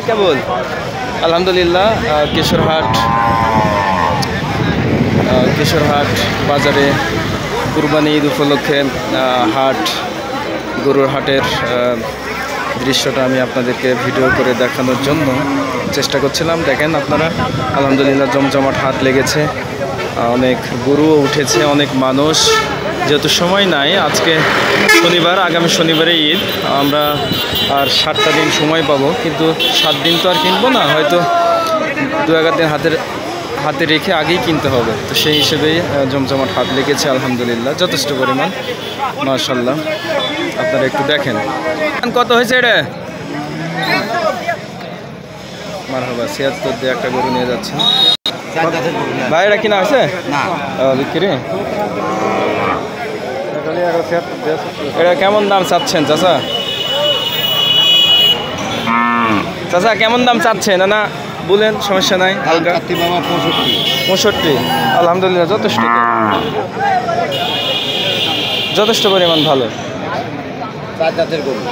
কেবল আলহামদুলিল্লাহ কিশোরহাট বাজারে কুরবানি ঈদ উপলক্ষে হাট গরুর হাটের দৃশ্যটা আমি আপনাদেরকে ভিডিও করে দেখানোর জন্য চেষ্টা করছিলাম। দেখেন আপনারা, আলহামদুলিল্লাহ জমজমাট হাট লেগেছে, অনেক গরুও উঠেছে, অনেক মানুষ। যেহেতু সময় নাই, আজকে শনিবার, আগামী শনিবারে ঈদ, আমরা আর 7টা দিন সময় পাবো, কিন্তু 7 দিন তো আর কিনবো না, হয়তো 2-1 দিন হাতে রেখে আগেই কিনতে হবে। তো সেই হিসেবেই জমজমাট হাট লেগেছে আলহামদুলিল্লাহ, যথেষ্ট পরিমাণ, মাশাআল্লাহ। আপনারা একটু দেখেন কত হয়েছে এটা। মারহাবা, 76 দিয়ে একটা গরু নিয়ে যাচ্ছে ভাই। এটা কিনা হয়েছে না বিক্রি? এটা কেমন দাম চাচ্ছেন চাচা? চাচা কেমন দাম চাচ্ছেন? না বলেন, সমস্যা নাই। হালকা 65। আলহামদুলিল্লাহ, যথেষ্ট পরিমাণ ভালো।